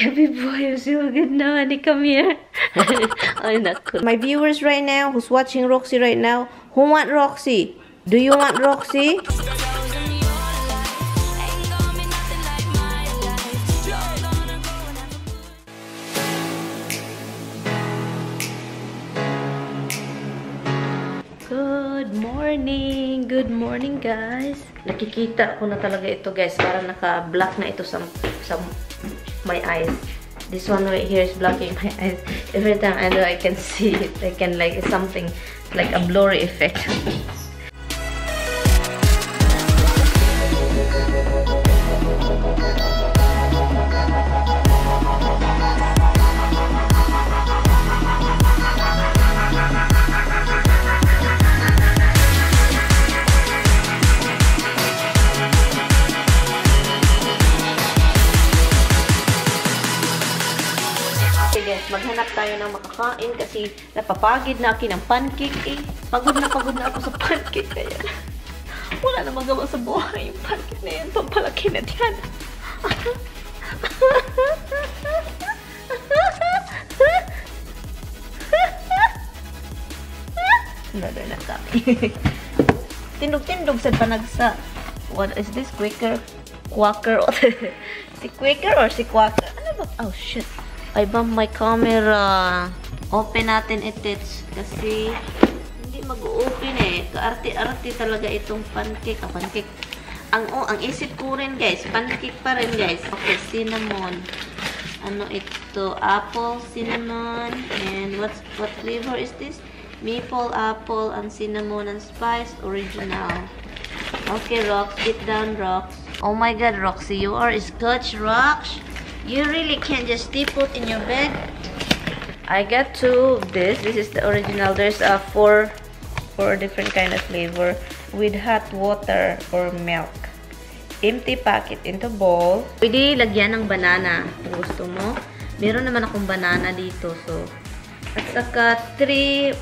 Happy boy, I'm so good now, honey. Come here. I'm not cool. My viewers right now, who's watching Roxy right now, who want Roxy? Do you want Roxy? Good morning guys. Nakikita ko na talaga ito guys, para naka-black na ito sa my eyes. This one right here is blocking my eyes. Every time I do, I can see it. I can like something like a blurry effect. Maghanap tayo ng makakain kasi napapagid na akin ng pancake eh. Pagod na ako sa pancake kaya wala na magawa sa buhay yung pancake na yan. Pampalaki na diyan. Another na kami. Tindog-tindog sa panagsa. What is this? Quaker? Quaker? Si Quaker or si Quaker? Ano ba? Oh shit. I bumped my camera. Open natin itits kasi hindi mag-open eh. Kaarte-arte talaga itong pancake. Pancake. Ang isip ko rin guys, pancake pa rin guys. Okay, cinnamon. Ano ito? Apple, cinnamon, and what flavor is this? Maple, apple, and cinnamon and spice, original. Okay, Rox, get down, Rox. Oh my God, Roxy, you are Scotch, Rox. You really can't just stay put in your bed. I got two of this. This is the original. There's a four different kind of flavor with hot water or milk. Empty packet into bowl. Pwede lagyan ng banana kung gusto mo. Meron naman akong banana dito. So, at saka 2/3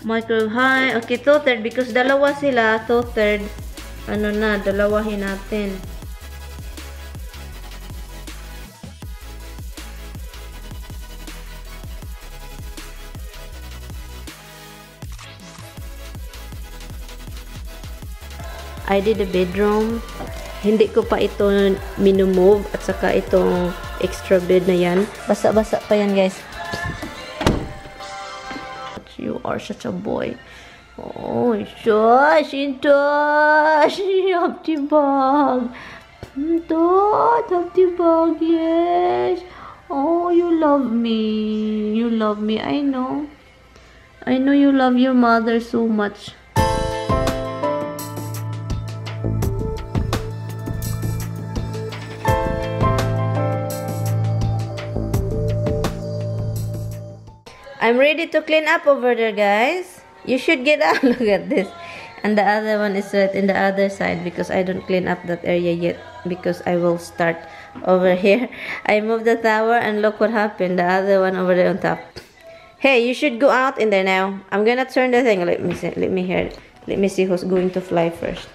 microwave high. Okay, 2/3 because dalawa sila. 2/3. Ano na, dalawahin natin. I did a bedroom. Hindi ko pa ito minumove at saka itong extra bed na yan. Basa-basa pa yan guys. You are such a boy. Oh, shush, intosh, Haptibag. Haptibag, yes. Oh, you love me. You love me, I know. I know you love your mother so much. I'm ready to clean up over there, guys. You should get out. Look at this. And the other one is right in the other side because I don't clean up that area yet because I will start over here. I moved the tower and look what happened. The other one over there on top. Hey, you should go out in there now. I'm gonna turn the thing. Let me see. Let me hear it. Let me see who's going to fly first.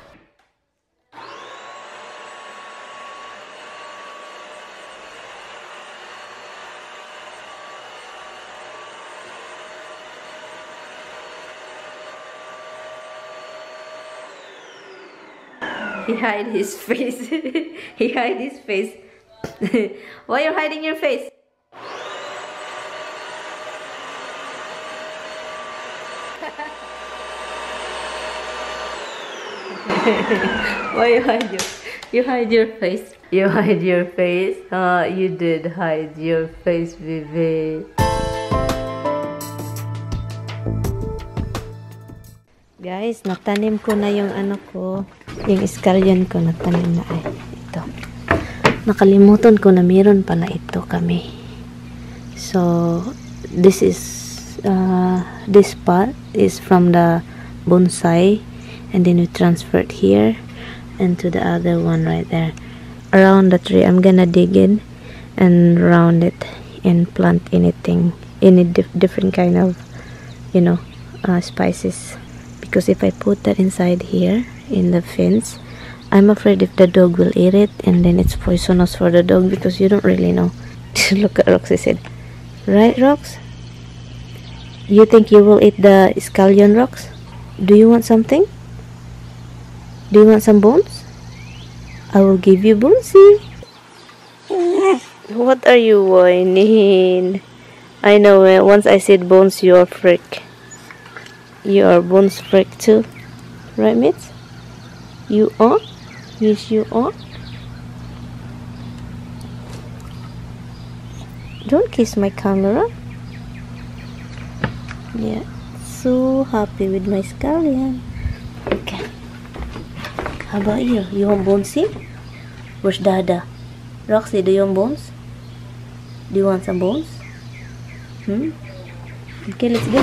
He hide his face. He hide his face. Why are you hiding your face? Why you hide your face? You hide your face? You did hide your face, baby. Guys, natanim ko na yung ano ko. Yung scallion ko, natanim na ay. Ito. Nakalimutan ko na meron pala ito kami. So, this part is from the bonsai. And then we transfer it here. And to the other one right there. Around the tree, I'm gonna dig in. And round it. And plant anything. Any different kind of, you know, spices. Because if I put that inside here in the fence, I'm afraid if the dog will eat it and then it's poisonous for the dog because you don't really know. Look at Roxy said. Right, Rox? You think you will eat the scallion, Rox? Do you want something? Do you want some bones? I will give you bonesy. What are you whining? I know, once I said bones, you are freak. You are bones freak too. Right, Mitz? You are? Yes, you are. Don't kiss my camera. Yeah, so happy with my scallion. Okay. How about you? You want bonesy? Where's Dada? Roxy, do you want bones? Do you want some bones? Okay, let's go.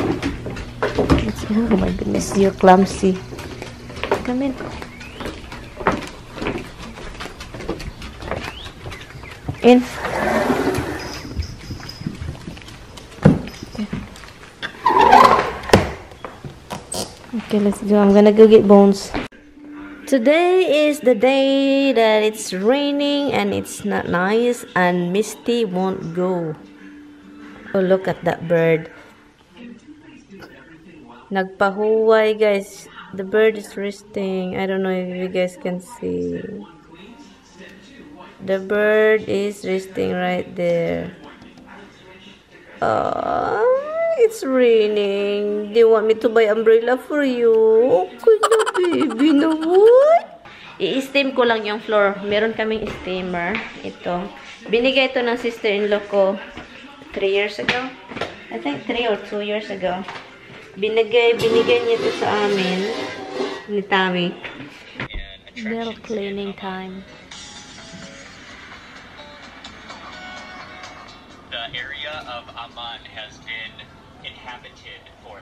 Let's go. Oh my goodness, you're clumsy. Come in. In. Okay, let's go. I'm gonna go get bones. Today is the day that it's raining and it's not nice and Misty won't go. Oh, look at that bird. Nagpahuway, guys. The bird is resting. I don't know if you guys can see. The bird is resting right there. It's raining. Do you want me to buy umbrella for you? Okay na, baby. No, what? I-steam ko lang yung floor. Meron kaming steamer. Ito. Binigay ito ng sister-in-law ko 3 years ago. I think 3 or 2 years ago. Binigay niya ito sa amin. Ni Tammy. Little cleaning time. The area of Amman has been inhabited for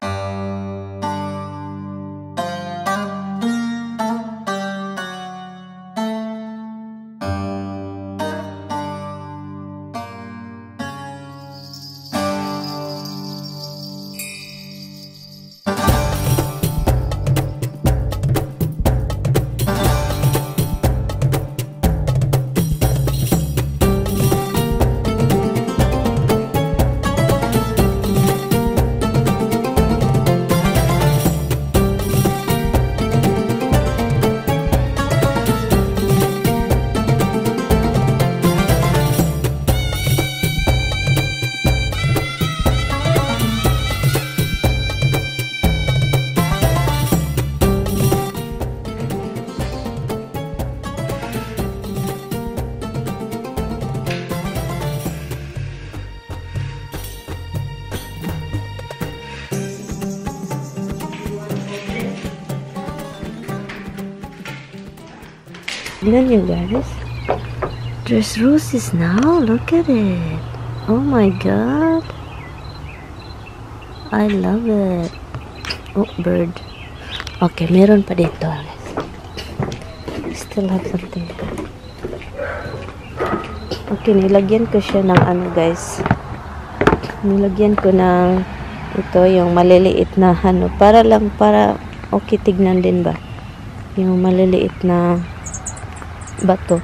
Tignan nyo, guys. There's roses now. Look at it. Oh my god. I love it. Oh, bird. Okay, meron pa dito, guys. Still have something. Okay, nilagyan ko siya ng ano, guys. Nilagyan ko ng ito, yung maliliit na ano. Para okay, tignan din ba? Yung maliliit na bato.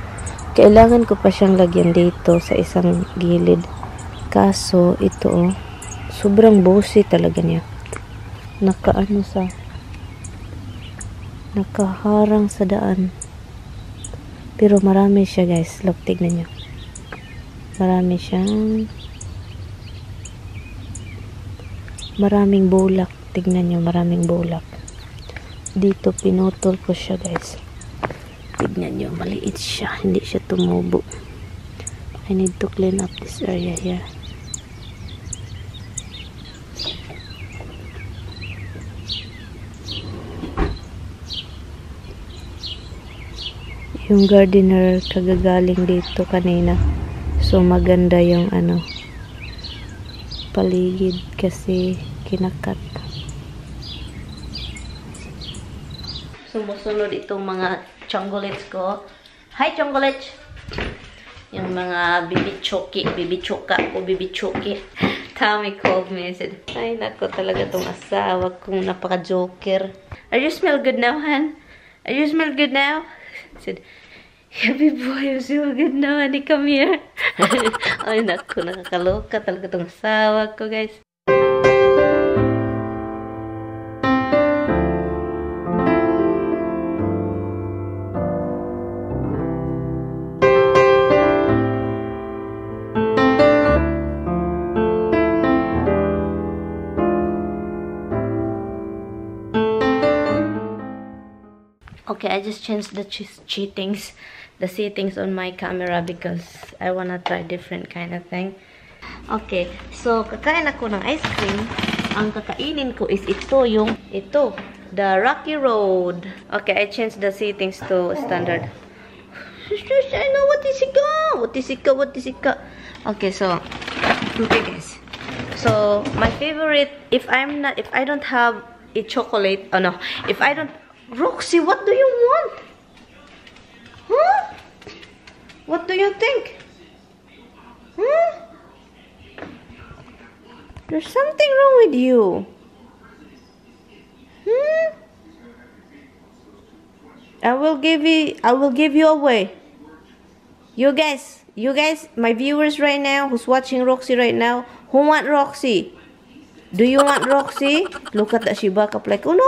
Kailangan ko pa siyang lagyan dito sa isang gilid. Kaso, ito sobrang bossy talaga niya. Nakaharang sa daan. Pero marami siya, guys. Look, tignan niyo. Maraming bulak. Tignan niyo, maraming bulak. Dito, pinutol ko siya, guys. Tignan nyo, maliit siya. Hindi siya tumubo. I need to clean up this area here. Yung gardener kagagaling dito kanina. So maganda yung paligid kasi kinakat. Sumusunod itong mga chongolets ko. Hi, chongolets! Yung mga bibichoka ko, bibichoki. Tommy called me and said, ay, nako talaga tong asawa kong napaka-joker. Are you smell good now, Han? Are you smell good now? said, "Happy boy, I'm so good now, honey, come here." Ay, naku, nakakaloka talaga tong asawa ko, guys. Okay, I just changed the settings on my camera because I wanna try different kind of thing. Okay, so kakain ako ng ice cream. Ang kakainin ko is ito, the Rocky Road. Okay, I changed the settings to standard. I know what is it? Okay, so okay guys. So my favorite, if I don't have a chocolate, oh no, if I don't, Roxy, what do you want? Huh? What do you think? Huh? There's something wrong with you. Hmm? I will give you away. You guys, my viewers right now, who's watching Roxy right now, who want Roxy? Do you want Roxy? Look at that, she back up like, oh no.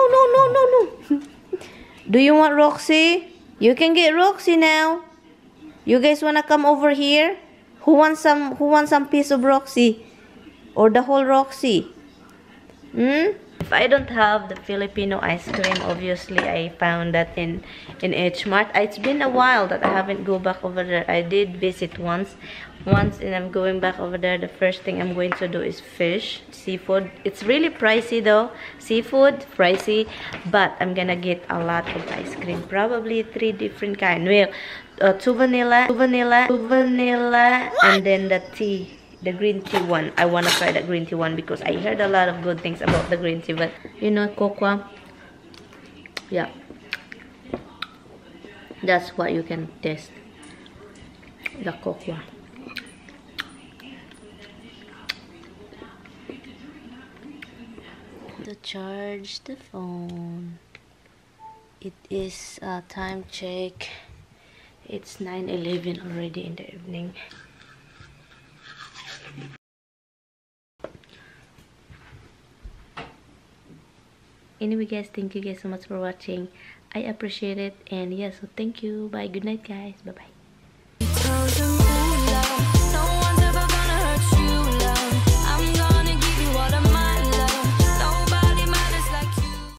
Do you want Roxy? You can get Roxy now. You guys wanna come over here? Who wants some piece of Roxy? Or the whole Roxy? If I don't have the Filipino ice cream, obviously I found that in H Mart. It's been a while that I haven't go back over there. I did visit once, and I'm going back over there. The first thing I'm going to do is seafood. It's really pricey though. Seafood, pricey, but I'm gonna get a lot of ice cream. Probably 3 different kinds. Well, 2 vanilla, and then the green tea one. I want to try the green tea one because I heard a lot of good things about the green tea, but you know, cocoa, yeah, that's what you can taste, the cocoa. To charge the phone, it is time check. It's 9:11 already in the evening. Anyway guys, thank you guys so much for watching. I appreciate it, and yeah, so thank you. Bye, good night guys, bye bye.